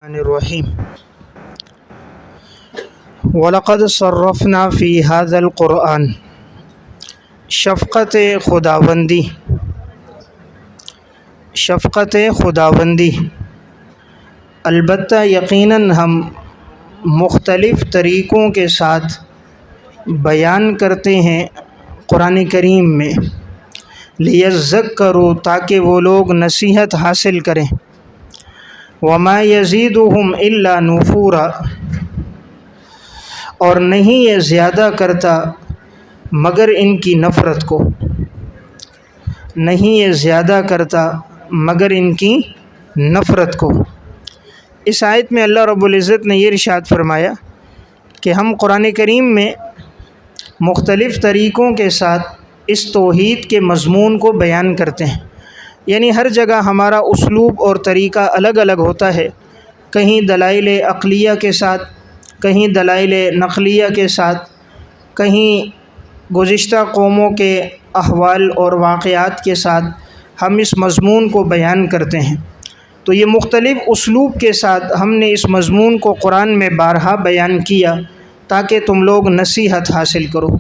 الرحیم وَلَقَدْ صَرَّفْنَا فِي هَذَا الْقُرْآنِ شفقت خداوندی البتہ یقیناً ہم مختلف طریقوں کے ساتھ بیان کرتے ہیں قرآن کریم میں، لِيَذَّكَّرُوا تاکہ وہ لوگ نصیحت حاصل کریں، وَمَا يَزِيدُهُمْ إِلَّا نُفُورًا اور نہیں یہ زیادہ کرتا مگر ان کی نفرت کو، نہیں یہ زیادہ کرتا مگر ان کی نفرت کو۔ اس آیت میں اللہ رب العزت نے یہ ارشاد فرمایا کہ ہم قرآن کریم میں مختلف طریقوں کے ساتھ اس توحید کے مضمون کو بیان کرتے ہیں، یعنی ہر جگہ ہمارا اسلوب اور طریقہ الگ الگ ہوتا ہے، کہیں دلائل عقلیہ کے ساتھ، کہیں دلائل نقلیہ کے ساتھ، کہیں گزشتہ قوموں کے احوال اور واقعات کے ساتھ ہم اس مضمون کو بیان کرتے ہیں۔ تو یہ مختلف اسلوب کے ساتھ ہم نے اس مضمون کو قرآن میں بارہا بیان کیا تاکہ تم لوگ نصیحت حاصل کرو،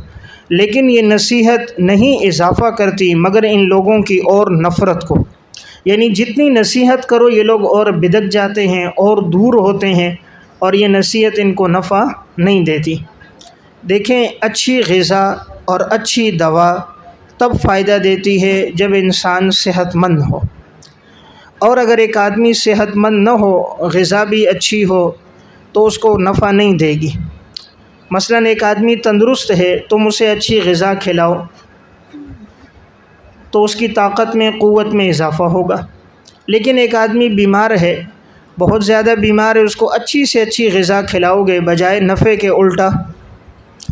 لیکن یہ نصیحت نہیں اضافہ کرتی مگر ان لوگوں کی اور نفرت کو، یعنی جتنی نصیحت کرو یہ لوگ اور بدک جاتے ہیں اور دور ہوتے ہیں، اور یہ نصیحت ان کو نفع نہیں دیتی۔ دیکھیں، اچھی غذا اور اچھی دوا تب فائدہ دیتی ہے جب انسان صحت مند ہو، اور اگر ایک آدمی صحت مند نہ ہو، غذا بھی اچھی ہو تو اس کو نفع نہیں دے گی۔ مثلا ایک آدمی تندرست ہے، تم اسے اچھی غذا کھلاؤ تو اس کی طاقت میں، قوت میں اضافہ ہوگا، لیکن ایک آدمی بیمار ہے، بہت زیادہ بیمار ہے، اس کو اچھی سے اچھی غذا کھلاؤ گے بجائے نفع کے الٹا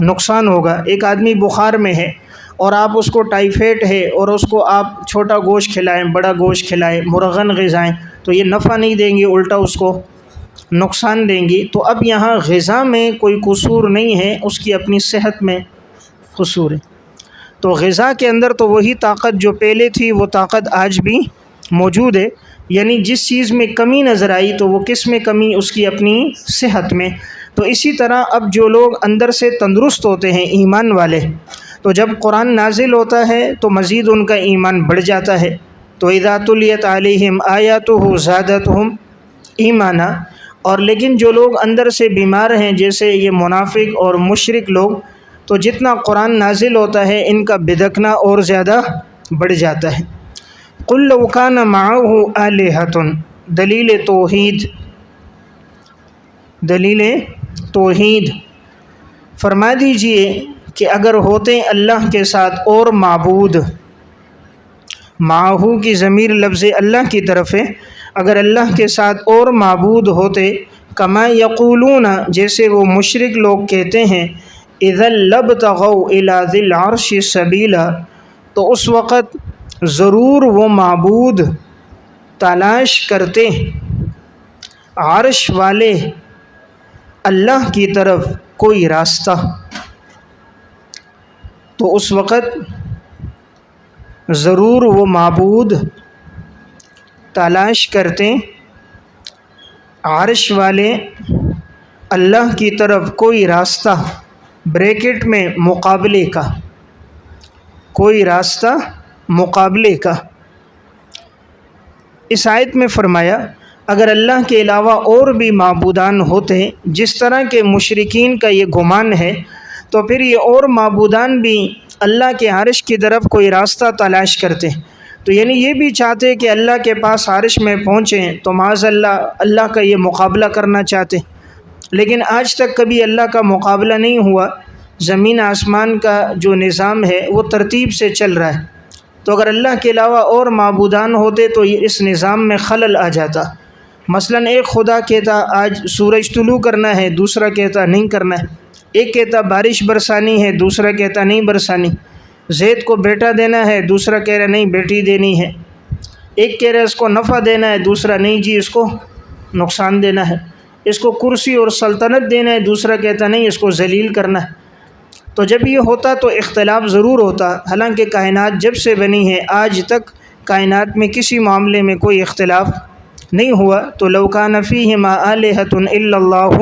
نقصان ہوگا۔ ایک آدمی بخار میں ہے اور آپ اس کو ٹائیفائڈ ہے اور اس کو آپ چھوٹا گوشت کھلائیں، بڑا گوشت کھلائیں، مرغن غذائیں، تو یہ نفع نہیں دیں گی، الٹا اس کو نقصان دیں گی۔ تو اب یہاں غذا میں کوئی قصور نہیں ہے، اس کی اپنی صحت میں قصور ہے۔ تو غذا کے اندر تو وہی طاقت جو پہلے تھی وہ طاقت آج بھی موجود ہے، یعنی جس چیز میں کمی نظر آئی تو وہ کس میں کمی؟ اس کی اپنی صحت میں۔ تو اسی طرح اب جو لوگ اندر سے تندرست ہوتے ہیں، ایمان والے، تو جب قرآن نازل ہوتا ہے تو مزید ان کا ایمان بڑھ جاتا ہے۔ تو اذا تلیت علیہم آیاتہ زادتہم ایمانا، اور لیکن جو لوگ اندر سے بیمار ہیں جیسے یہ منافق اور مشرک لوگ، تو جتنا قرآن نازل ہوتا ہے ان کا بدکنا اور زیادہ بڑھ جاتا ہے۔ قل لو کان معہ آلہۃ، دلیل توحید، فرما دیجئے کہ اگر ہوتے اللہ کے ساتھ اور معبود، معہ کی ضمیر لفظ اللہ کی طرف ہے، اگر اللہ کے ساتھ اور معبود ہوتے، کما یقولون جیسے وہ مشرک لوگ کہتے ہیں، اذا لابتغوا الی ذی العرش سبیلا، تو اس وقت ضرور وہ معبود تلاش کرتے عرش والے اللہ کی طرف کوئی راستہ، تو اس وقت ضرور وہ معبود تلاش کرتے عرش والے اللہ کی طرف کوئی راستہ، بریکٹ میں مقابلے کا، کوئی راستہ مقابلے کا۔ اس آیت میں فرمایا اگر اللہ کے علاوہ اور بھی معبودان ہوتے، جس طرح کے مشرکین کا یہ گمان ہے، تو پھر یہ اور معبودان بھی اللہ کے عرش کی طرف کوئی راستہ تلاش کرتے، تو یعنی یہ بھی چاہتے کہ اللہ کے پاس عرش میں پہنچیں، تو معاذ اللہ کا یہ مقابلہ کرنا چاہتے، لیکن آج تک کبھی اللہ کا مقابلہ نہیں ہوا۔ زمین آسمان کا جو نظام ہے وہ ترتیب سے چل رہا ہے، تو اگر اللہ کے علاوہ اور معبودان ہوتے تو اس نظام میں خلل آ جاتا۔ مثلا ایک خدا کہتا آج سورج طلوع کرنا ہے، دوسرا کہتا نہیں کرنا ہے، ایک کہتا بارش برسانی ہے، دوسرا کہتا نہیں برسانی، زید کو بیٹا دینا ہے، دوسرا کہہ رہا نہیں بیٹی دینی ہے، ایک کہہ رہا اس کو نفع دینا ہے، دوسرا نہیں جی اس کو نقصان دینا ہے، اس کو کرسی اور سلطنت دینا ہے، دوسرا کہتا نہیں اس کو ذلیل کرنا ہے۔ تو جب یہ ہوتا تو اختلاف ضرور ہوتا، حالانکہ کائنات جب سے بنی ہے آج تک کائنات میں کسی معاملے میں کوئی اختلاف نہیں ہوا تو لو کان فیہما آلہۃ الا اللہ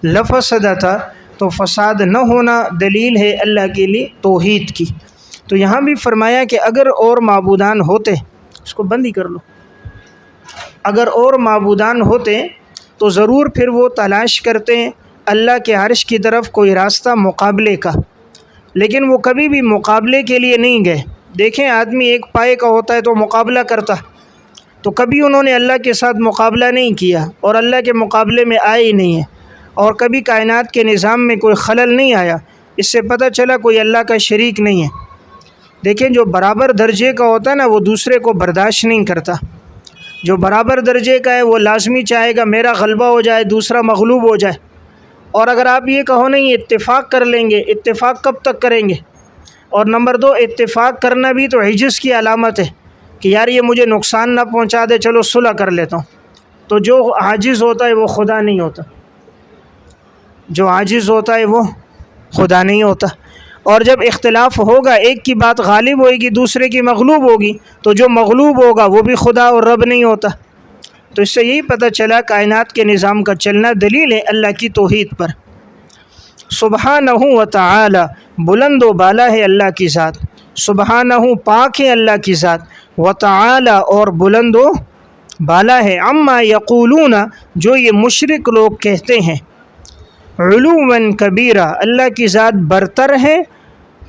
لفسدتا، تو فساد نہ ہونا دلیل ہے اللہ کے لیے توحید کی۔ تو یہاں بھی فرمایا کہ اگر اور معبودان ہوتے، اس کو بند ہی کر لو، اگر اور معبودان ہوتے تو ضرور پھر وہ تلاش کرتے اللہ کے عرش کی طرف کوئی راستہ مقابلے کا، لیکن وہ کبھی بھی مقابلے کے لیے نہیں گئے۔ دیکھیں آدمی ایک پائے کا ہوتا ہے تو مقابلہ کرتا، تو کبھی انہوں نے اللہ کے ساتھ مقابلہ نہیں کیا اور اللہ کے مقابلے میں آئے ہی نہیں ہیں، اور کبھی کائنات کے نظام میں کوئی خلل نہیں آیا۔ اس سے پتہ چلا کوئی اللہ کا شریک نہیں ہے۔ دیکھیں جو برابر درجے کا ہوتا ہے نا وہ دوسرے کو برداشت نہیں کرتا، جو برابر درجے کا ہے وہ لازمی چاہے گا میرا غلبہ ہو جائے، دوسرا مغلوب ہو جائے۔ اور اگر آپ یہ کہو نہیں اتفاق کر لیں گے، اتفاق کب تک کریں گے؟ اور نمبر 2، اتفاق کرنا بھی تو عجز کی علامت ہے کہ یار یہ مجھے نقصان نہ پہنچا دے، چلو صلح کر لیتا ہوں۔ تو جو عاجز ہوتا ہے وہ خدا نہیں ہوتا، جو عاجز ہوتا ہے وہ خدا نہیں ہوتا۔ اور جب اختلاف ہوگا، ایک کی بات غالب ہوئے گی، دوسرے کی مغلوب ہوگی، تو جو مغلوب ہوگا وہ بھی خدا اور رب نہیں ہوتا۔ تو اس سے یہی پتہ چلا کائنات کے نظام کا چلنا دلیل ہے اللہ کی توحید پر۔ سبحانہ و تعالی، بلند و بالا ہے اللہ کی ذات، سبحانہ پاک ہے اللہ کی ذات، و تعالی اور بلند و بالا ہے، عما یقولون جو یہ مشرک لوگ کہتے ہیں، علوا کبیرہ اللہ کی ذات برتر ہے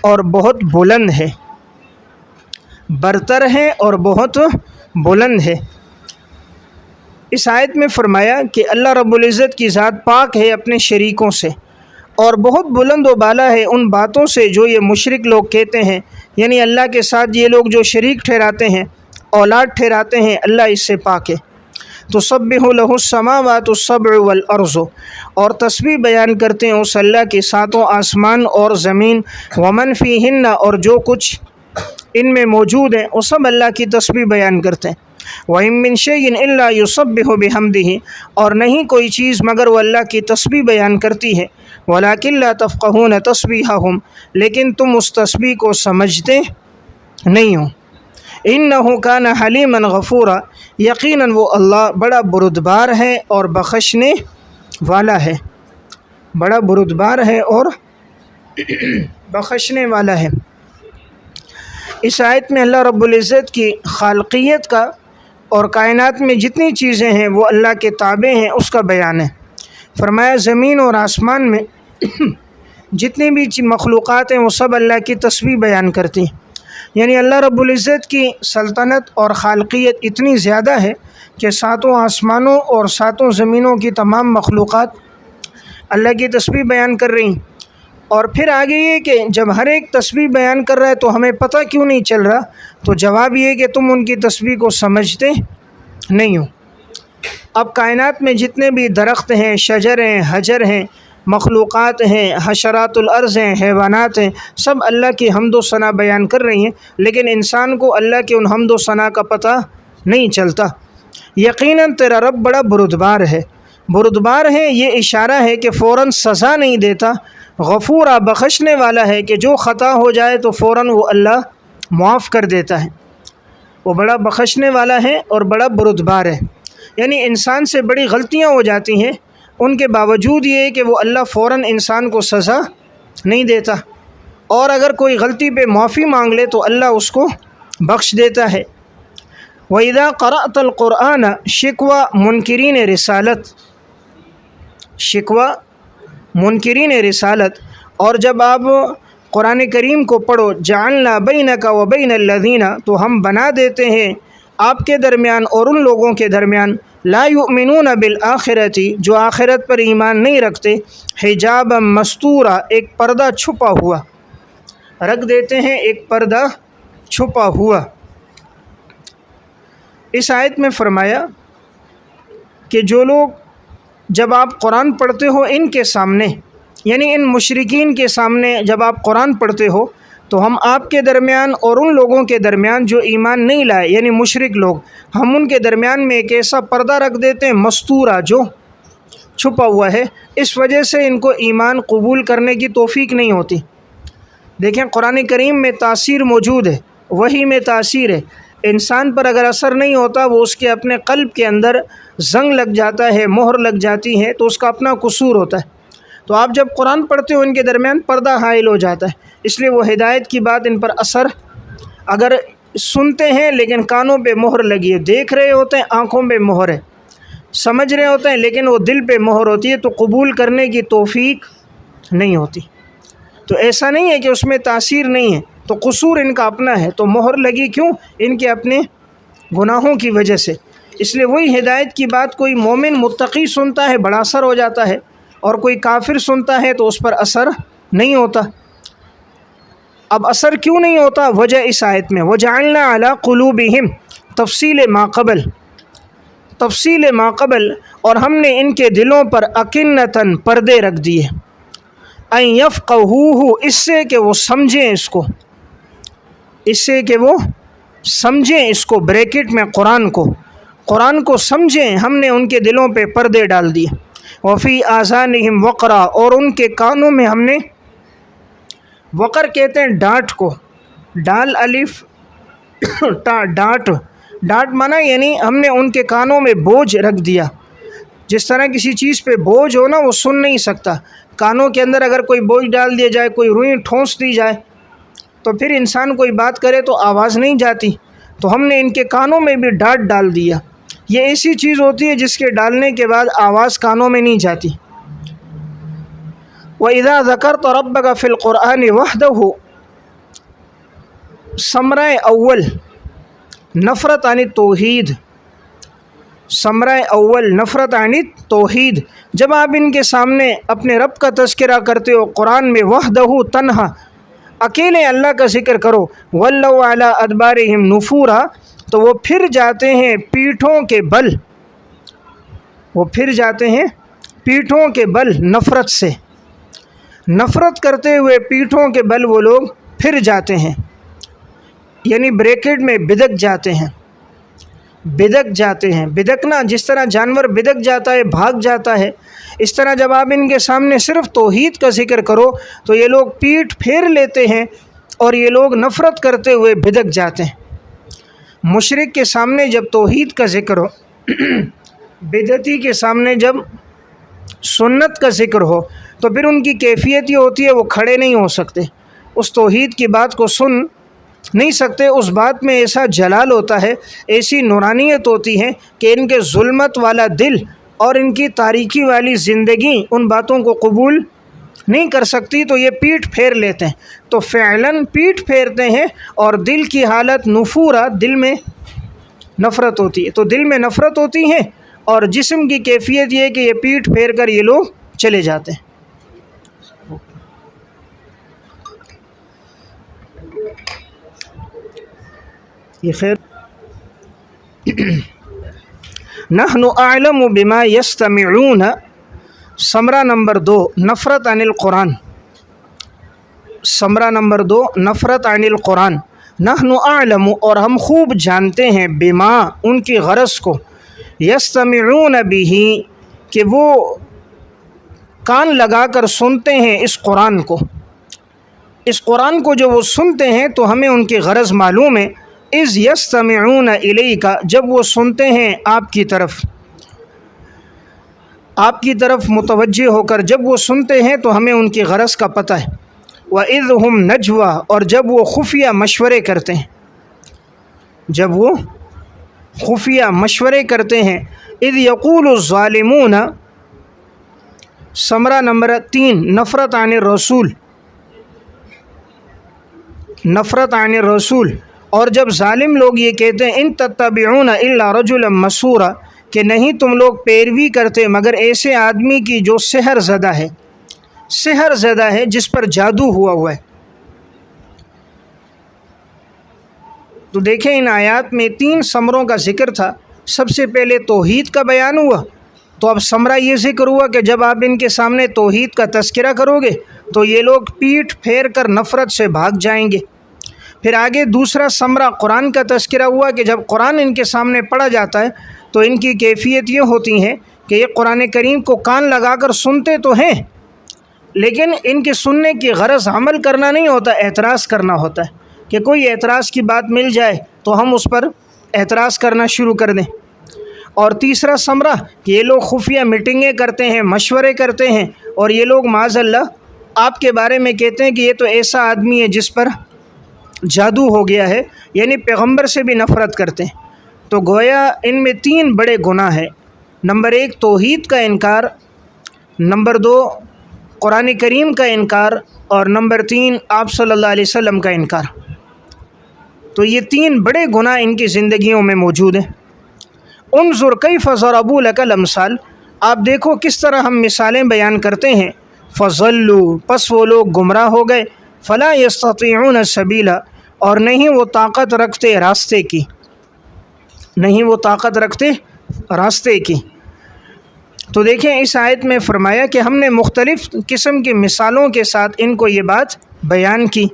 اور بہت بلند ہے، برتر ہے اور بہت بلند ہے۔ اس آیت میں فرمایا کہ اللہ رب العزت کی ذات پاک ہے اپنے شریکوں سے، اور بہت بلند و بالا ہے ان باتوں سے جو یہ مشرک لوگ کہتے ہیں، یعنی اللہ کے ساتھ یہ لوگ جو شریک ٹھہراتے ہیں، اولاد ٹھہراتے ہیں، اللہ اس سے پاک ہے۔ تسبح لہ السماوات السبع والارض، اور تسبیح بیان کرتے ہیں اس اللہ کے ساتوں آسمان اور زمین، ومن فیہن اور جو کچھ ان میں موجود ہیں وہ سب اللہ کی تسبیح بیان کرتے ہیں۔ وَإِن مِّن شَيْءٍ إِلَّا يُسَبِّحُ بِحَمْدِهِ، اور نہیں کوئی چیز مگر وہ اللہ کی تسبیح بیان کرتی ہے، وَلَٰكِن لَّا تَفْقَهُونَ تَسْبِيحَهُمْ، لیکن تم اس تسبیح کو سمجھتے نہیں ہو۔ إِنَّهُ كَانَ حَلِيمًا غَفُورًا، یقیناً وہ اللہ بڑا بردبار ہے اور بخشنے والا ہے، بڑا بردبار ہے اور بخشنے والا ہے۔ اس آیت میں اللہ رب العزت کی خالقیت کا اور کائنات میں جتنی چیزیں ہیں وہ اللہ کے تابع ہیں اس کا بیان ہے۔ فرمایا زمین اور آسمان میں جتنی بھی مخلوقات ہیں وہ سب اللہ کی تسبیح بیان کرتی ہیں، یعنی اللہ رب العزت کی سلطنت اور خالقیت اتنی زیادہ ہے کہ ساتوں آسمانوں اور ساتوں زمینوں کی تمام مخلوقات اللہ کی تسبیح بیان کر رہی ہیں۔ اور پھر آگے یہ کہ جب ہر ایک تسبیح بیان کر رہا ہے تو ہمیں پتہ کیوں نہیں چل رہا؟ تو جواب یہ کہ تم ان کی تسبیح کو سمجھتے نہیں ہو۔ اب کائنات میں جتنے بھی درخت ہیں، شجر ہیں، حجر ہیں، مخلوقات ہیں، حشرات الارض ہیں، حیوانات ہیں، سب اللہ کی حمد و ثنا بیان کر رہی ہیں، لیکن انسان کو اللہ کے ان حمد و ثنا کا پتہ نہیں چلتا۔ یقیناً تیرا رب بڑا بردبار ہے، بردبار ہے یہ اشارہ ہے کہ فوراً سزا نہیں دیتا، غفورا بخشنے والا ہے کہ جو خطا ہو جائے تو فوراً وہ اللہ معاف کر دیتا ہے، وہ بڑا بخشنے والا ہے اور بڑا بردبار ہے۔ یعنی انسان سے بڑی غلطیاں ہو جاتی ہیں، ان کے باوجود یہ ہے کہ وہ اللہ فوراً انسان کو سزا نہیں دیتا، اور اگر کوئی غلطی پہ معافی مانگ لے تو اللہ اس کو بخش دیتا ہے۔ وَإِذَا قَرَأْتَ الْقُرْآنَ، شکوہ منکرین رسالت، شکوہ منکرین رسالت، اور جب آپ قرآن کریم کو پڑھو، جعلنا بینک و بین الذین، تو ہم بنا دیتے ہیں آپ کے درمیان اور ان لوگوں کے درمیان، لا یؤمنون بالآخرۃ، جو آخرت پر ایمان نہیں رکھتے، حجابا مستورا، ایک پردہ چھپا ہوا رکھ دیتے ہیں، ایک پردہ چھپا ہوا۔ اس آیت میں فرمایا کہ جو لوگ جب آپ قرآن پڑھتے ہو ان کے سامنے، یعنی ان مشرکین کے سامنے جب آپ قرآن پڑھتے ہو تو ہم آپ کے درمیان اور ان لوگوں کے درمیان جو ایمان نہیں لائے، یعنی مشرک لوگ، ہم ان کے درمیان میں ایک ایسا پردہ رکھ دیتے ہیں مستورہ، جو چھپا ہوا ہے، اس وجہ سے ان کو ایمان قبول کرنے کی توفیق نہیں ہوتی۔ دیکھیں قرآن کریم میں تاثیر موجود ہے، وحی میں تاثیر ہے، انسان پر اگر اثر نہیں ہوتا، وہ اس کے اپنے قلب کے اندر زنگ لگ جاتا ہے، مہر لگ جاتی ہے، تو اس کا اپنا قصور ہوتا ہے۔ تو آپ جب قرآن پڑھتے ہو ان کے درمیان پردہ حائل ہو جاتا ہے، اس لیے وہ ہدایت کی بات ان پر اثر، اگر سنتے ہیں لیکن کانوں پہ مہر لگی ہے، دیکھ رہے ہوتے ہیں آنکھوں پہ مہر ہے، سمجھ رہے ہوتے ہیں لیکن وہ دل پہ مہر ہوتی ہے، تو قبول کرنے کی توفیق نہیں ہوتی۔ تو ایسا نہیں ہے کہ اس میں تاثیر نہیں ہے، تو قصور ان کا اپنا ہے، تو مہر لگی کیوں؟ ان کے اپنے گناہوں کی وجہ سے۔ اس لیے وہی ہدایت کی بات کوئی مومن متقی سنتا ہے بڑا اثر ہو جاتا ہے، اور کوئی کافر سنتا ہے تو اس پر اثر نہیں ہوتا۔ اب اثر کیوں نہیں ہوتا؟ وجہ اس آیت میں وَجَعَلْنَا عَلَىٰ قُلُوبِهِمْ تفصیل ما قبل، اور ہم نے ان کے دلوں پر اکنتاً پردے رکھ دیے، ان یفقہوہ، اس سے کہ وہ سمجھیں اس کو، اس سے کہ وہ سمجھیں اس کو، بریکٹ میں قرآن کو سمجھیں، ہم نے ان کے دلوں پہ پردے ڈال دیے۔ وفی آذانہم وقرا، اور ان کے کانوں میں ہم نے، وقر کہتے ہیں ڈانٹ کو، ڈال الف ڈانٹ مانا یعنی ہم نے ان کے کانوں میں بوجھ رکھ دیا۔ جس طرح کسی چیز پہ بوجھ ہو نا، وہ سن نہیں سکتا، کانوں کے اندر اگر کوئی بوجھ ڈال دیا جائے، کوئی روئی ٹھونس دی جائے، تو پھر انسان کوئی بات کرے تو آواز نہیں جاتی، تو ہم نے ان کے کانوں میں بھی ڈانٹ ڈال دیا۔ یہ ایسی چیز ہوتی ہے جس کے ڈالنے کے بعد آواز کانوں میں نہیں جاتی۔ وَإِذَا ذَكَرْتَ رَبَّكَ فِي الْقُرْآنِ وَحْدَهُ، ثمرہ اول نفرت عن التوحید، ثمرہ اول نفرت عن التوحید، جب آپ ان کے سامنے اپنے رب کا تذکرہ کرتے ہو قرآن میں، وحدہ تنہا، اکیلے اللہ کا ذکر کرو، وَلَّوْا عَلَىٰ أَدْبَارِهِمْ نُفُورًا، تو وہ پھر جاتے ہیں پیٹھوں کے بل، وہ پھر جاتے ہیں پیٹھوں کے بل، نفرت سے، نفرت کرتے ہوئے پیٹھوں کے بل وہ لوگ پھر جاتے ہیں، یعنی بریکٹ میں بدک جاتے ہیں، بدکنا جس طرح جانور بدک جاتا ہے، بھاگ جاتا ہے، اس طرح جب آپ ان کے سامنے صرف توحید کا ذکر کرو تو یہ لوگ پیٹھ پھیر لیتے ہیں، اور یہ لوگ نفرت کرتے ہوئے بدک جاتے ہیں۔ مشرک کے سامنے جب توحید کا ذکر ہو، بدعتی کے سامنے جب سنت کا ذکر ہو، تو پھر ان کی کیفیت یہ ہوتی ہے وہ کھڑے نہیں ہو سکتے، اس توحید کی بات کو سن نہیں سکتے، اس بات میں ایسا جلال ہوتا ہے، ایسی نورانیت ہوتی ہے کہ ان کے ظلمت والا دل اور ان کی تاریکی والی زندگی ان باتوں کو قبول نہیں کر سکتی، تو یہ پیٹھ پھیر لیتے ہیں، تو فعلاً پیٹھ پھیرتے ہیں، اور دل کی حالت نفورہ، دل میں نفرت ہوتی ہے، تو دل میں نفرت ہوتی ہے، اور جسم کی کیفیت یہ ہے کہ یہ پیٹھ پھیر کر یہ لوگ چلے جاتے ہیں۔ یہ خیر نحن اعلم بما یستمعون، ثمرہ نمبر 2 نفرت عن القرآن، ثمرہ نمبر 2 نفرت عن القرآن، نحن اعلم، اور ہم خوب جانتے ہیں، بما ان کی غرض کو، یستمعون به، کہ وہ کان لگا کر سنتے ہیں اس قرآن کو، اس قرآن کو جو وہ سنتے ہیں تو ہمیں ان کی غرض معلوم ہے، اذ یستمعون الیک، جب وہ سنتے ہیں آپ کی طرف متوجہ ہو کر، جب وہ سنتے ہیں تو ہمیں ان کی غرض کا پتہ ہے۔ وَإِذْ هُمْ نَجْوَىٰ، اور جب وہ خفیہ مشورے کرتے ہیں، جب وہ خفیہ مشورے کرتے ہیں، اذ یقول الظالمون، ثمرہ نمبر 3 نفرت عن الرسول، نفرت عن الرسول، اور جب ظالم لوگ یہ کہتے ہیں، ان تتبعون الا رجلا مسورا، کہ نہیں تم لوگ پیروی کرتے مگر ایسے آدمی کی جو سحر زدہ ہے، جس پر جادو ہوا ہے۔ تو دیکھیں ان آیات میں 3 ثمروں کا ذکر تھا، سب سے پہلے توحید کا بیان ہوا، تو اب ثمرہ یہ ذکر ہوا کہ جب آپ ان کے سامنے توحید کا تذکرہ کرو گے تو یہ لوگ پیٹھ پھیر کر نفرت سے بھاگ جائیں گے۔ پھر آگے دوسرا ثمرہ قرآن کا تذکرہ ہوا کہ جب قرآن ان کے سامنے پڑھا جاتا ہے تو ان کی کیفیت یہ ہوتی ہے کہ یہ قرآن کریم کو کان لگا کر سنتے تو ہیں، لیکن ان کے سننے کی غرض عمل کرنا نہیں ہوتا، اعتراض کرنا ہوتا ہے۔ کہ کوئی اعتراض کی بات مل جائے تو ہم اس پر اعتراض کرنا شروع کر دیں۔ اور تیسرا ثمرہ کہ یہ لوگ خفیہ میٹنگیں کرتے ہیں، مشورے کرتے ہیں، اور یہ لوگ معاذ اللہ آپ کے بارے میں کہتے ہیں کہ یہ تو ایسا آدمی ہے جس پر جادو ہو گیا ہے، یعنی پیغمبر سے بھی نفرت کرتے ہیں۔ تو گویا ان میں 3 بڑے گناہ ہیں۔ نمبر 1 توحید کا انکار، نمبر 2 قرآن کریم کا انکار، اور نمبر 3 آپ صلی اللہ علیہ وسلم کا انکار۔ تو یہ 3 بڑے گناہ ان کی زندگیوں میں موجود ہیں۔ انظر کیف ضربوا لک الامثال، آپ دیکھو کس طرح ہم مثالیں بیان کرتے ہیں۔ فضلوا، پس وہ لوگ گمراہ ہو گئے، فلا یستطیعون سبیلا، اور نہیں وہ طاقت رکھتے راستے کی، نہیں وہ طاقت رکھتے راستے کی۔ تو دیکھیں اس آیت میں فرمایا کہ ہم نے مختلف قسم کی مثالوں کے ساتھ ان کو یہ بات بیان کی،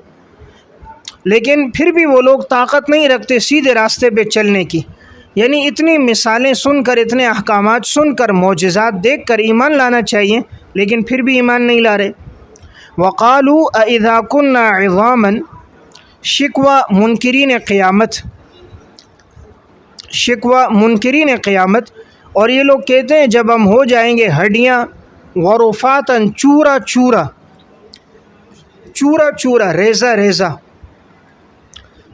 لیکن پھر بھی وہ لوگ طاقت نہیں رکھتے سیدھے راستے پہ چلنے کی۔ یعنی اتنی مثالیں سن کر، اتنے احکامات سن کر، معجزات دیکھ کر ایمان لانا چاہیے، لیکن پھر بھی ایمان نہیں لا رہے۔ وَقَالُوا أَإِذَا كُنَّا عِظَامًا، شکوہ منکرین قیامت، شکوہ منکرین قیامت، اور یہ لوگ کہتے ہیں جب ہم ہو جائیں گے ہڈیاں، ورفاتاً، چورا چورا، چورا چورا، ریزہ ریزہ،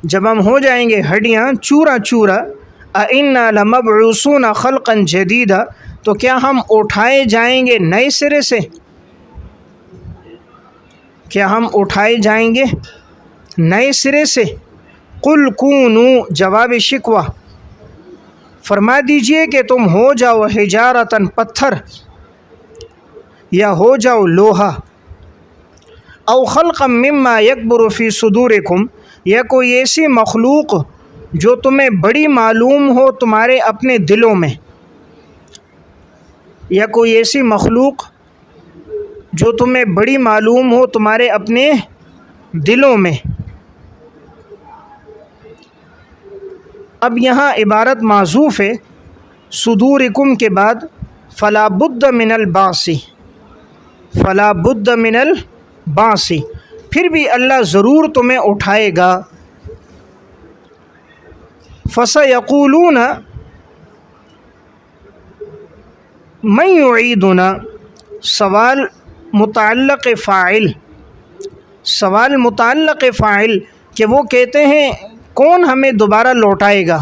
جب ہم ہو جائیں گے ہڈیاں چورا چورا، أَإِنَّا لَمَبْعُوثُونَ خَلْقًا جَدِيدًا، تو کیا ہم اٹھائے جائیں گے نئے سرے سے؟ کیا ہم اٹھائے جائیں گے نئے سرے سے؟ قُلْ كُونُوا، جواب شکوہ، فرما دیجئے کہ تم ہو جاؤ حجارتاً، پتھر، یا ہو جاؤ لوہا، او خلقا مما یکبر فی صدورکم، یا کوئی ایسی مخلوق جو تمہیں بڑی معلوم ہو تمہارے اپنے دلوں میں، یا کوئی ایسی مخلوق جو تمہیں بڑی معلوم ہو تمہارے اپنے دلوں میں۔ اب یہاں عبارت معذوف ہے، صدورکم کے بعد فلا بد من البعث، فلا بد من البعث، پھر بھی اللہ ضرور تمہیں اٹھائے گا۔ فسیقولون من یعیدنا، سوال متعلق فاعل، سوال متعلق فاعل کہ وہ کہتے ہیں کون ہمیں دوبارہ لوٹائے گا،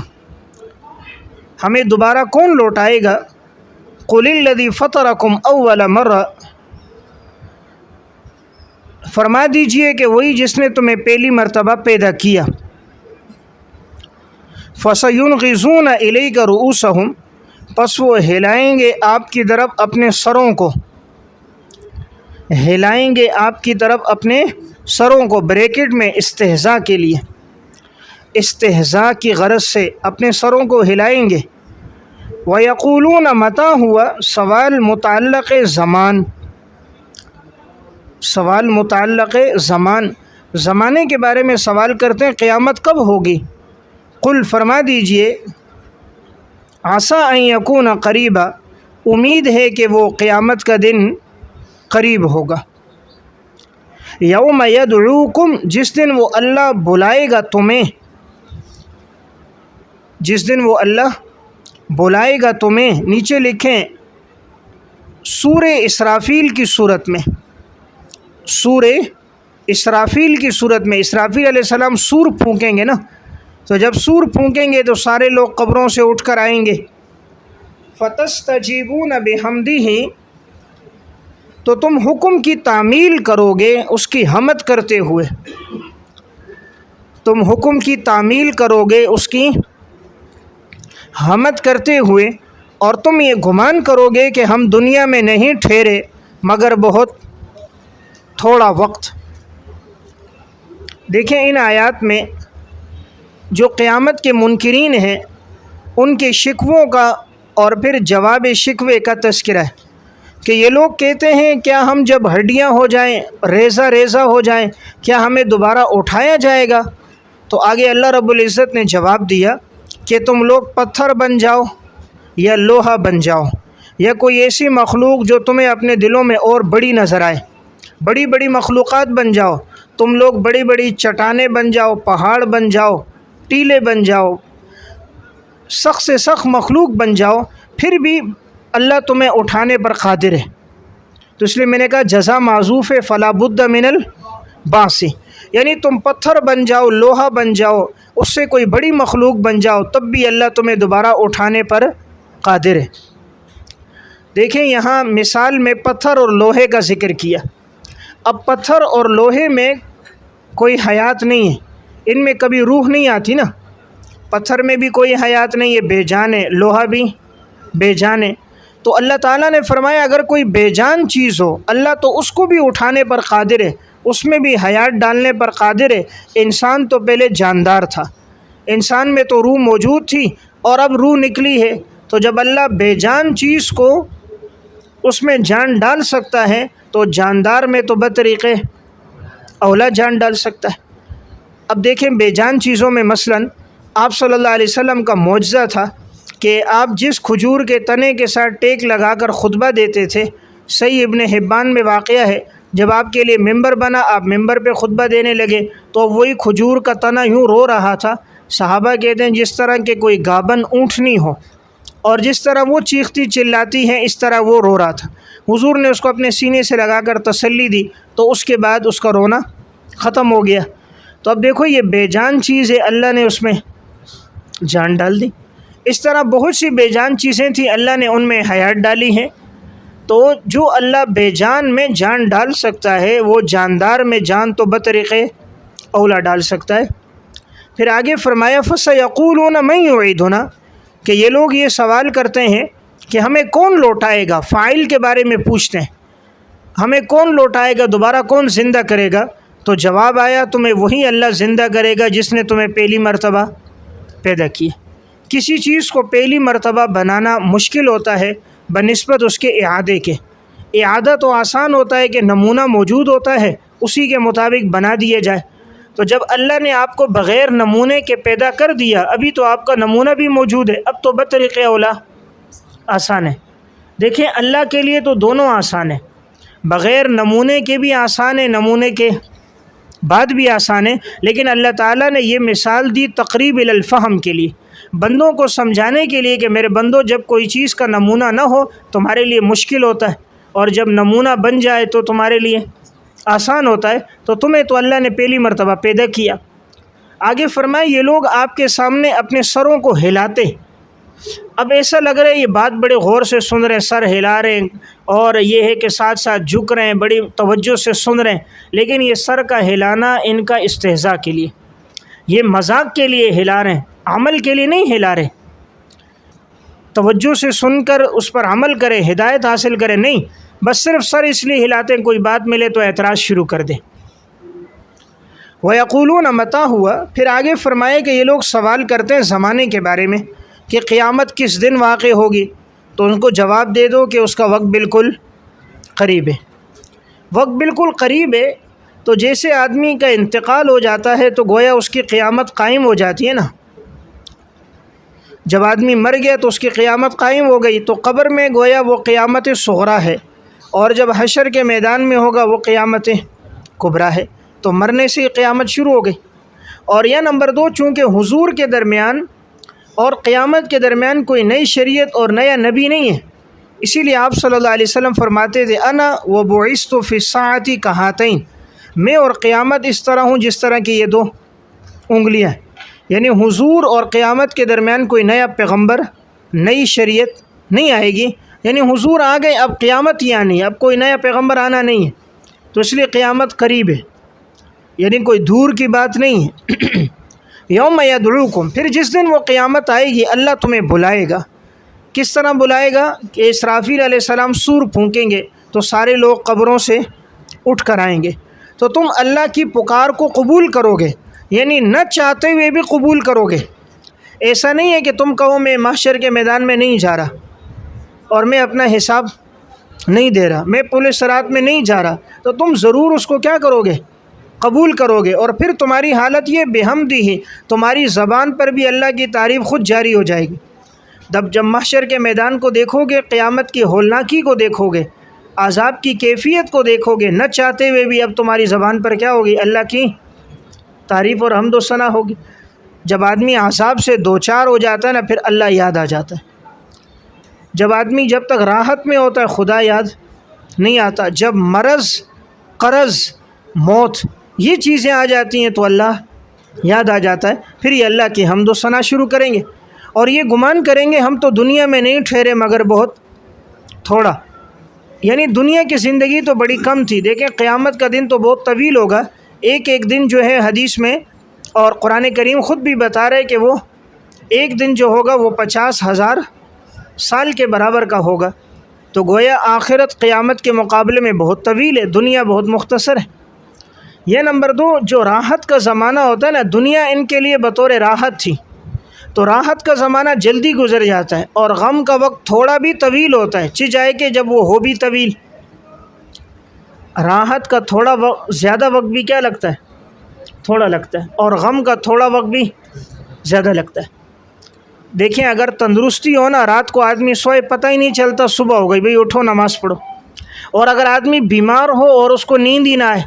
ہمیں دوبارہ کون لوٹائے گا؟ قل الذی فطرکم اول مرہ، فرما دیجئے کہ وہی جس نے تمہیں پہلی مرتبہ پیدا کیا۔ فَسَيُنْغِضُونَ إِلَيْكَ رُؤُوسَهُمْ، پس وہ ہلائیں گے آپ کی طرف اپنے سروں کو، ہلائیں گے آپ کی طرف اپنے سروں کو، بریکٹ میں استہزاء کے لیے، استہزاء کی غرض سے اپنے سروں کو ہلائیں گے۔ وَيَقُولُونَ مَتَىٰ ہوا، سوال متعلق زمان، سوال متعلق زمان، زمانے کے بارے میں سوال کرتے ہیں قیامت کب ہوگی؟ قل، فرما دیجئے عسیٰ ان یکون قریبا، امید ہے کہ وہ قیامت کا دن قریب ہوگا۔ یوم یدعوکم، جس دن وہ اللہ بلائے گا تمہیں، جس دن وہ اللہ بلائے گا تمہیں۔ نیچے لکھیں سورہ اسرافیل کی صورت میں، سورہ اسرافیل کی صورت میں، اسرافیل علیہ السلام سور پھونکیں گے نا، تو جب سور پھونکیں گے تو سارے لوگ قبروں سے اٹھ کر آئیں گے۔ فَتَسْتَجِيبُونَ بِحَمْدِهِ، تو تم حکم کی تعمیل کرو گے اس کی حمد کرتے ہوئے، تم حکم کی تعمیل کرو گے اس کی حمد کرتے ہوئے، اور تم یہ گمان کرو گے کہ ہم دنیا میں نہیں ٹھہرے مگر بہت تھوڑا وقت۔ دیکھیں ان آیات میں جو قیامت کے منکرین ہیں ان کے شکووں کا اور پھر جواب شکوے کا تذکرہ ہے کہ یہ لوگ کہتے ہیں کیا ہم جب ہڈیاں ہو جائیں، ریزہ ریزہ ہو جائیں، کیا ہمیں دوبارہ اٹھایا جائے گا؟ تو آگے اللہ رب العزت نے جواب دیا کہ تم لوگ پتھر بن جاؤ یا لوہا بن جاؤ، یا کوئی ایسی مخلوق جو تمہیں اپنے دلوں میں اور بڑی نظر آئے، بڑی بڑی مخلوقات بن جاؤ، تم لوگ بڑی بڑی چٹانیں بن جاؤ، پہاڑ بن جاؤ، ٹیلے بن جاؤ، سخت سے سخت مخلوق بن جاؤ، پھر بھی اللہ تمہیں اٹھانے پر قادر ہے۔ تو اس لیے میں نے کہا جزا معذوف ہے، فلا بد من البعث، یعنی تم پتھر بن جاؤ، لوہا بن جاؤ، اس سے کوئی بڑی مخلوق بن جاؤ، تب بھی اللہ تمہیں دوبارہ اٹھانے پر قادر ہے۔ دیکھیں یہاں مثال میں پتھر اور لوہے کا ذکر کیا۔ اب پتھر اور لوہے میں کوئی حیات نہیں ہے، ان میں کبھی روح نہیں آتی نا۔ پتھر میں بھی کوئی حیات نہیں ہے، بے جان ہے، لوہا بھی بے جان ہے۔ تو اللہ تعالیٰ نے فرمایا اگر کوئی بے جان چیز ہو، اللہ تو اس کو بھی اٹھانے پر قادر ہے، اس میں بھی حیات ڈالنے پر قادر ہے۔ انسان تو پہلے جاندار تھا، انسان میں تو روح موجود تھی اور اب روح نکلی ہے، تو جب اللہ بے جان چیز کو اس میں جان ڈال سکتا ہے تو جاندار میں تو بطریقے اولا جان ڈال سکتا ہے۔ اب دیکھیں بے جان چیزوں میں مثلاً آپ صلی اللہ علیہ وسلم کا معجزہ تھا کہ آپ جس کھجور کے تنے کے ساتھ ٹیک لگا کر خطبہ دیتے تھے، صحیح ابن حبان میں واقعہ ہے، جب آپ کے لیے ممبر بنا، آپ ممبر پہ خطبہ دینے لگے تو وہی کھجور کا تنا یوں رو رہا تھا۔ صحابہ کہتے ہیں جس طرح کہ کوئی گابن اونٹنی ہو، اور جس طرح وہ چیختی چلاتی ہے اس طرح وہ رو رہا تھا۔ حضور نے اس کو اپنے سینے سے لگا کر تسلی دی، تو اس کے بعد اس کا رونا ختم ہو گیا۔ تو اب دیکھو یہ بے جان چیز ہے، اللہ نے اس میں جان ڈال دی۔ اس طرح بہت سی بے جان چیزیں تھیں، اللہ نے ان میں حیات ڈالی ہیں۔ تو جو اللہ بے جان میں جان ڈال سکتا ہے وہ جاندار میں جان تو بطریقے اولا ڈال سکتا ہے۔ پھر آگے فرمایا فَسَيَقُولُونَ مَن يُعِيدُنَا، کہ یہ لوگ یہ سوال کرتے ہیں کہ ہمیں کون لوٹائے گا، فاعل کے بارے میں پوچھتے ہیں، ہمیں کون لوٹائے گا، دوبارہ کون زندہ کرے گا؟ تو جواب آیا تمہیں وہی اللہ زندہ کرے گا جس نے تمہیں پہلی مرتبہ پیدا کیا۔ کسی چیز کو پہلی مرتبہ بنانا مشکل ہوتا ہے بنسبت اس کے اعادے کے۔ اعادہ تو آسان ہوتا ہے کہ نمونہ موجود ہوتا ہے، اسی کے مطابق بنا دیے جائے۔ تو جب اللہ نے آپ کو بغیر نمونے کے پیدا کر دیا، ابھی تو آپ کا نمونہ بھی موجود ہے، اب تو بطریقے اولا آسان ہے۔ دیکھیں اللہ کے لیے تو دونوں آسان ہیں، بغیر نمونے کے بھی آسان ہے، نمونے کے بعد بھی آسان ہے، لیکن اللہ تعالیٰ نے یہ مثال دی تقریب الی الفہم کے لیے، بندوں کو سمجھانے کے لیے کہ میرے بندوں جب کوئی چیز کا نمونہ نہ ہو تمہارے لیے مشکل ہوتا ہے، اور جب نمونہ بن جائے تو تمہارے لیے آسان ہوتا ہے۔ تو تمہیں تو اللہ نے پہلی مرتبہ پیدا کیا۔ آگے فرمائے یہ لوگ آپ کے سامنے اپنے سروں کو ہلاتے۔ اب ایسا لگ رہا ہے یہ بات بڑے غور سے سن رہے ہیں، سر ہلا رہے ہیں، اور یہ ہے کہ ساتھ ساتھ جھک رہے ہیں، بڑی توجہ سے سن رہے ہیں، لیکن یہ سر کا ہلانا ان کا استہزاء کے لیے، یہ مذاق کے لیے ہلا رہے ہیں، عمل کے لیے نہیں ہلا رہے۔ توجہ سے سن کر اس پر عمل کرے، ہدایت حاصل کرے، نہیں، بس صرف سر اس لیے ہلاتے ہیں کوئی بات ملے تو اعتراض شروع کر دیں۔ وَيَقُولُونَ مَتَىٰ ہُوَ، پھر آگے فرمائے کہ یہ لوگ سوال کرتے ہیں زمانے کے بارے میں کہ قیامت کس دن واقع ہوگی، تو ان کو جواب دے دو کہ اس کا وقت بالکل قریب ہے۔ وقت بالکل قریب ہے تو جیسے آدمی کا انتقال ہو جاتا ہے تو گویا اس کی قیامت قائم ہو جاتی ہے نا۔ جب آدمی مر گیا تو اس کی قیامت قائم ہو گئی، تو قبر میں گویا وہ قیامت صغریٰ ہے، اور جب حشر کے میدان میں ہوگا وہ قیامت کبریٰ ہے۔ تو مرنے سے قیامت شروع ہو گئی۔ اور یا نمبر 2، چونکہ حضور کے درمیان اور قیامت کے درمیان کوئی نئی شریعت اور نیا نبی نہیں ہے، اسی لیے آپ صلی اللہ علیہ وسلم فرماتے تھے انا وبعثت فی الساعۃ کہاتین، میں اور قیامت اس طرح ہوں جس طرح کی یہ دو انگلیاں ہیں۔ یعنی حضور اور قیامت کے درمیان کوئی نیا پیغمبر، نئی شریعت نہیں آئے گی، یعنی حضور آ گئے، اب قیامت ہی آنی ہے، اب کوئی نیا پیغمبر آنا نہیں ہے، تو اس لیے قیامت قریب ہے، یعنی کوئی دور کی بات نہیں ہے۔ یوم یدعوکم، پھر جس دن وہ قیامت آئے گی اللہ تمہیں بلائے گا۔ کس طرح بلائے گا کہ اسرافیل علیہ السلام سور پھونکیں گے تو سارے لوگ قبروں سے اٹھ کر آئیں گے، تو تم اللہ کی پکار کو قبول کرو گے، یعنی نہ چاہتے ہوئے بھی قبول کرو گے۔ ایسا نہیں ہے کہ تم کہو میں محشر کے میدان میں نہیں جا رہا اور میں اپنا حساب نہیں دے رہا، میں پولیس صراط میں نہیں جا رہا، تو تم ضرور اس کو کیا کرو گے؟ قبول کرو گے، اور پھر تمہاری حالت یہ بحمدہ ہے، تمہاری زبان پر بھی اللہ کی تعریف خود جاری ہو جائے گی۔ جب محشر کے میدان کو دیکھو گے، قیامت کی ہولناکی کو دیکھو گے، عذاب کی کیفیت کو دیکھو گے، نہ چاہتے ہوئے بھی اب تمہاری زبان پر کیا ہوگی؟ اللہ کی تعریف اور حمد و ثنا ہوگی۔ جب آدمی عذاب سے دوچار ہو جاتا ہے نا، پھر اللہ یاد آ جاتا ہے۔ جب آدمی جب تک راحت میں ہوتا ہے خدا یاد نہیں آتا۔ جب مرض، قرض، موت یہ چیزیں آ جاتی ہیں تو اللہ یاد آ جاتا ہے، پھر یہ اللہ کی حمد و ثنا شروع کریں گے اور یہ گمان کریں گے ہم تو دنیا میں نہیں ٹھہرے مگر بہت تھوڑا، یعنی دنیا کی زندگی تو بڑی کم تھی۔ دیکھیں قیامت کا دن تو بہت طویل ہوگا، ایک ایک دن جو ہے حدیث میں اور قرآن کریم خود بھی بتا رہے کہ وہ ایک دن جو ہوگا وہ 50,000 سال کے برابر کا ہوگا۔ تو گویا آخرت قیامت کے مقابلے میں بہت طویل ہے، دنیا بہت مختصر ہے۔ یہ نمبر 2، جو راحت کا زمانہ ہوتا ہے نا، دنیا ان کے لیے بطور راحت تھی، تو راحت کا زمانہ جلدی گزر جاتا ہے اور غم کا وقت تھوڑا بھی طویل ہوتا ہے، چہ جائے کہ جب وہ ہو بھی طویل۔ راحت کا تھوڑا زیادہ وقت بھی کیا لگتا ہے؟ تھوڑا لگتا ہے، اور غم کا تھوڑا وقت بھی زیادہ لگتا ہے۔ دیکھیں اگر تندرستی ہو نا، رات کو آدمی سوئے پتہ ہی نہیں چلتا صبح ہو گئی، بھئی اٹھو نماز پڑھو۔ اور اگر آدمی بیمار ہو اور اس کو نیند ہی نہ آئے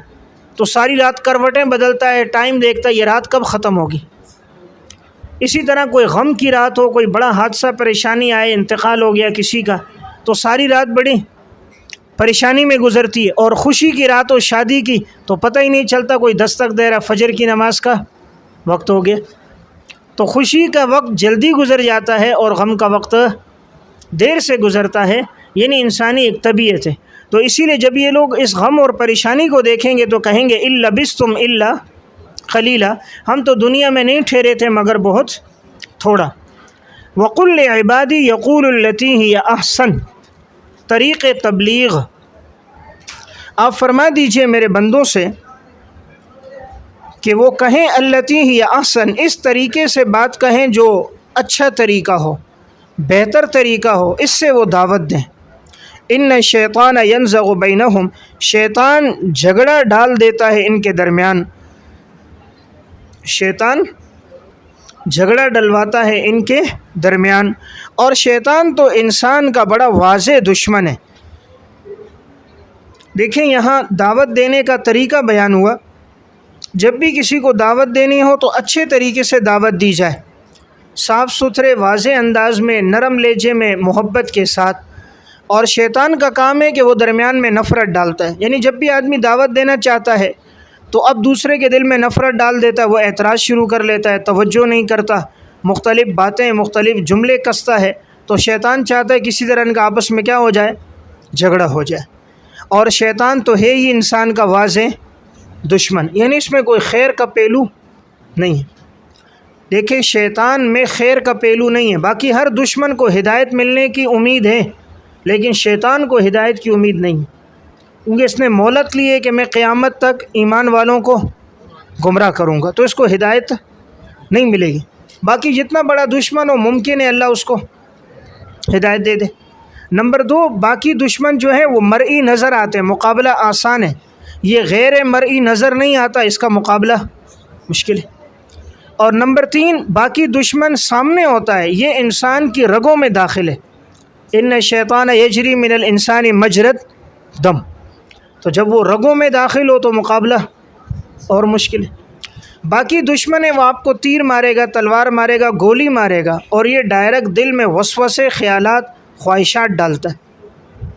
تو ساری رات کروٹیں بدلتا ہے، ٹائم دیکھتا ہے یہ رات کب ختم ہوگی۔ اسی طرح کوئی غم کی رات ہو، کوئی بڑا حادثہ پریشانی آئے، انتقال ہو گیا کسی کا، تو ساری رات بڑی پریشانی میں گزرتی ہے۔ اور خوشی کی رات ہو، شادی کی، تو پتہ ہی نہیں چلتا، کوئی دستک دے رہا فجر کی نماز کا وقت ہو گیا۔ تو خوشی کا وقت جلدی گزر جاتا ہے اور غم کا وقت دیر سے گزرتا ہے، یعنی انسانی ایک طبیعت ہے۔ تو اسی لیے جب یہ لوگ اس غم اور پریشانی کو دیکھیں گے تو کہیں گے اِن لبثتم الا قلیلا، ہم تو دنیا میں نہیں ٹھہرے تھے مگر بہت تھوڑا۔ وَقُلْ لِعِبَادِي يَقُولُ الَّتِي هِيَ أَحْسَنُ، طریق تبلیغ، آپ فرما دیجئے میرے بندوں سے کہ وہ کہیں التی ہی احسن، اس طریقے سے بات کہیں جو اچھا طریقہ ہو، بہتر طریقہ ہو، اس سے وہ دعوت دیں۔ ان الشیطان ینزغ بینہم، شیطان جھگڑا ڈال دیتا ہے ان کے درمیان، شیطان جھگڑا ڈلواتا ہے ان کے درمیان، اور شیطان تو انسان کا بڑا واضح دشمن ہے۔ دیکھیں یہاں دعوت دینے کا طریقہ بیان ہوا، جب بھی کسی کو دعوت دینی ہو تو اچھے طریقے سے دعوت دی جائے، صاف ستھرے واضح انداز میں، نرم لہجے میں، محبت کے ساتھ۔ اور شیطان کا کام ہے کہ وہ درمیان میں نفرت ڈالتا ہے، یعنی جب بھی آدمی دعوت دینا چاہتا ہے تو اب دوسرے کے دل میں نفرت ڈال دیتا ہے، وہ اعتراض شروع کر لیتا ہے، توجہ نہیں کرتا، مختلف باتیں، مختلف جملے کستا ہے۔ تو شیطان چاہتا ہے کسی طرح ان کا آپس میں کیا ہو جائے؟ جھگڑا ہو جائے۔ اور شیطان تو ہے ہی انسان کا واضح دشمن، یعنی اس میں کوئی خیر کا پہلو نہیں ہے۔ دیکھیں شیطان میں خیر کا پہلو نہیں ہے، باقی ہر دشمن کو ہدایت ملنے کی امید ہے، لیکن شیطان کو ہدایت کی امید نہیں، کیونکہ اس نے مہلت لی ہے کہ میں قیامت تک ایمان والوں کو گمراہ کروں گا، تو اس کو ہدایت نہیں ملے گی۔ باقی جتنا بڑا دشمن ہو ممکن ہے اللہ اس کو ہدایت دے دے۔ نمبر 2، باقی دشمن جو ہے وہ مرئی نظر آتے ہیں، مقابلہ آسان ہے۔ یہ غیر مرئی نظر نہیں آتا، اس کا مقابلہ مشکل ہے۔ اور نمبر 3، باقی دشمن سامنے ہوتا ہے، یہ انسان کی رگوں میں داخل ہے۔ ان الشیطان یجری من الانسان مجرد دم، تو جب وہ رگوں میں داخل ہو تو مقابلہ اور مشکل ہے۔ باقی دشمن ہے وہ آپ کو تیر مارے گا، تلوار مارے گا، گولی مارے گا، اور یہ ڈائریکٹ دل میں وسوسے، خیالات، خواہشات ڈالتا ہے،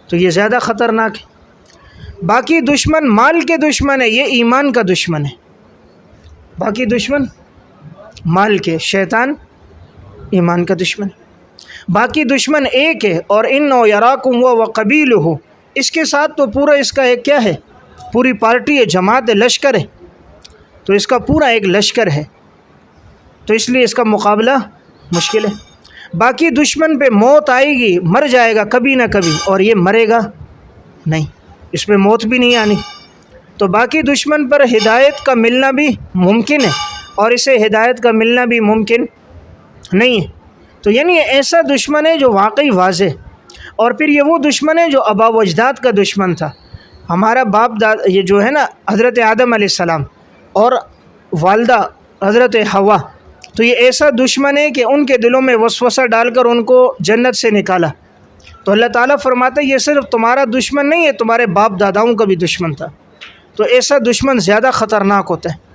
تو یہ زیادہ خطرناک ہے۔ باقی دشمن مال کے دشمن ہے، یہ ایمان کا دشمن ہے۔ باقی دشمن مال کے، شیطان ایمان کا دشمن ہے۔ باقی دشمن ایک ہے، اور انَّ یراکم هو وقبیلہ، اس کے ساتھ تو پورا اس کا ایک کیا ہے؟ پوری پارٹی ہے، جماعت ہے، لشکر ہے، تو اس کا پورا ایک لشکر ہے، تو اس لیے اس کا مقابلہ مشکل ہے۔ باقی دشمن پہ موت آئے گی، مر جائے گا کبھی نہ کبھی، اور یہ مرے گا نہیں، اس پہ موت بھی نہیں آنی۔ تو باقی دشمن پر ہدایت کا ملنا بھی ممکن ہے، اور اسے ہدایت کا ملنا بھی ممکن نہیں ہے۔ تو یعنی یہ ایسا دشمن ہے جو واقعی واضح، اور پھر یہ وہ دشمن ہے جو آبا و اجداد کا دشمن تھا۔ ہمارا باپ یہ جو ہے نا حضرت آدم علیہ السلام اور والدہ حضرت حوا، تو یہ ایسا دشمن ہے کہ ان کے دلوں میں وسوسہ ڈال کر ان کو جنت سے نکالا، تو اللہ تعالیٰ فرماتا ہے یہ صرف تمہارا دشمن نہیں ہے، تمہارے باپ داداؤں کا بھی دشمن تھا۔ تو ایسا دشمن زیادہ خطرناک ہوتا ہے۔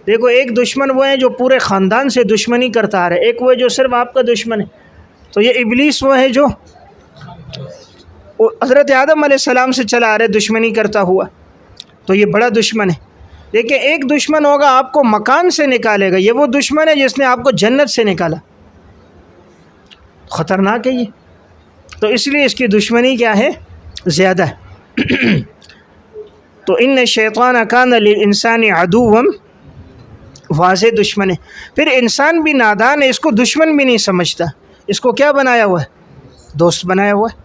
دیکھو ایک دشمن وہ ہے جو پورے خاندان سے دشمنی کرتا آ رہا ہے، ایک وہ ہے جو صرف آپ کا دشمن ہے۔ تو یہ ابلیس وہ ہے جو حضرت آدم علیہ السلام سے چلا آ رہا ہے دشمنی کرتا ہوا، تو یہ بڑا دشمن ہے۔ دیکھیں ایک دشمن ہوگا آپ کو مکان سے نکالے گا، یہ وہ دشمن ہے جس نے آپ کو جنت سے نکالا، خطرناک ہے یہ۔ تو اس لیے اس کی دشمنی کیا ہے؟ زیادہ ہے۔ تو ان الشیطان کان للانسان عدوا، واضح دشمن ہے۔ پھر انسان بھی نادان ہے، اس کو دشمن بھی نہیں سمجھتا، اس کو کیا بنایا ہوا ہے؟ دوست بنایا ہوا ہے۔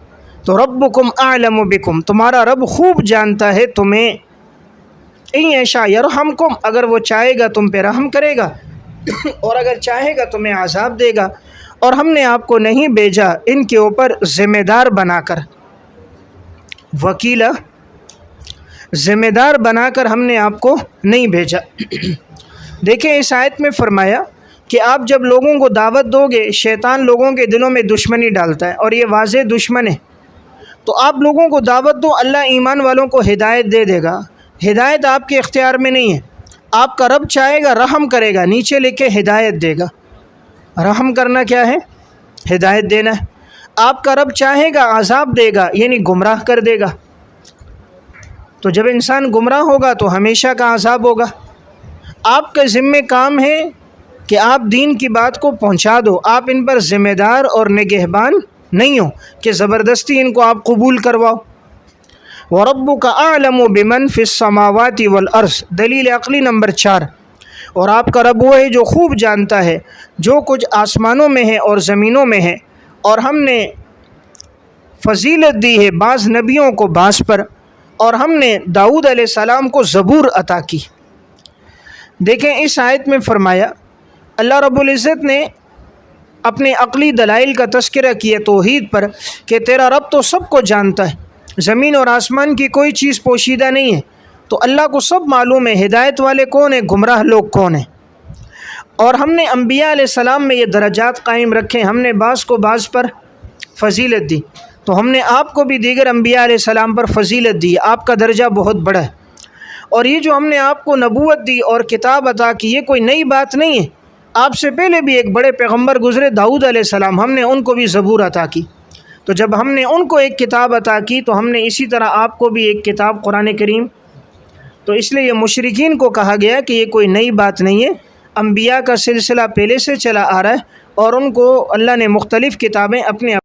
تو ربکم اعلم بکم، تمہارا رب خوب جانتا ہے تمہیں۔ ان یشاء یرحمکم، اگر وہ چاہے گا تم پہ رحم کرے گا، اور اگر چاہے گا تمہیں عذاب دے گا۔ اور ہم نے آپ کو نہیں بھیجا ان کے اوپر ذمہ دار بنا کر، وکیلا، ذمہ دار بنا کر ہم نے آپ کو نہیں بھیجا۔ دیکھیں اس آیت میں فرمایا کہ آپ جب لوگوں کو دعوت دو گے، شیطان لوگوں کے دلوں میں دشمنی ڈالتا ہے اور یہ واضح دشمن ہے، تو آپ لوگوں کو دعوت دو، اللہ ایمان والوں کو ہدایت دے دے گا۔ ہدایت آپ کے اختیار میں نہیں ہے، آپ کا رب چاہے گا رحم کرے گا، نیچے لکھے ہدایت دے گا۔ رحم کرنا کیا ہے؟ ہدایت دینا ہے۔ آپ کا رب چاہے گا عذاب دے گا، یعنی گمراہ کر دے گا۔ تو جب انسان گمراہ ہوگا تو ہمیشہ کا عذاب ہوگا۔ آپ کا ذمہ کام ہے کہ آپ دین کی بات کو پہنچا دو، آپ ان پر ذمہ دار اور نگہبان نہیں ہو کہ زبردستی ان کو آپ قبول کرواؤ۔ وَرَبُّكَ أَعْلَمُ بِمَنْ فِي السَّمَاوَاتِ وَالْأَرْضِ، دلیل عقلی نمبر 4۔ اور آپ کا رب وہ ہے جو خوب جانتا ہے جو کچھ آسمانوں میں ہے اور زمینوں میں ہے، اور ہم نے فضیلت دی ہے بعض نبیوں کو بعض پر، اور ہم نے داؤد علیہ السلام کو زبور عطا کی۔ دیکھیں اس آیت میں فرمایا اللہ رب العزت نے اپنے عقلی دلائل کا تذکرہ کیا توحید پر کہ تیرا رب تو سب کو جانتا ہے، زمین اور آسمان کی کوئی چیز پوشیدہ نہیں ہے، تو اللہ کو سب معلوم ہے ہدایت والے کون ہیں، گمراہ لوگ کون ہیں۔ اور ہم نے انبیاء علیہ السلام میں یہ درجات قائم رکھے، ہم نے بعض کو بعض پر فضیلت دی، تو ہم نے آپ کو بھی دیگر انبیاء علیہ السلام پر فضیلت دی، آپ کا درجہ بہت بڑا ہے۔ اور یہ جو ہم نے آپ کو نبوت دی اور کتاب عطا کی، یہ کوئی نئی بات نہیں ہے، آپ سے پہلے بھی ایک بڑے پیغمبر گزرے داؤد علیہ السلام، ہم نے ان کو بھی زبور عطا کی۔ تو جب ہم نے ان کو ایک کتاب عطا کی تو ہم نے اسی طرح آپ کو بھی ایک کتاب قرآن کریم، تو اس لیے یہ مشرکین کو کہا گیا کہ یہ کوئی نئی بات نہیں ہے، انبیاء کا سلسلہ پہلے سے چلا آ رہا ہے، اور ان کو اللہ نے مختلف کتابیں اپنے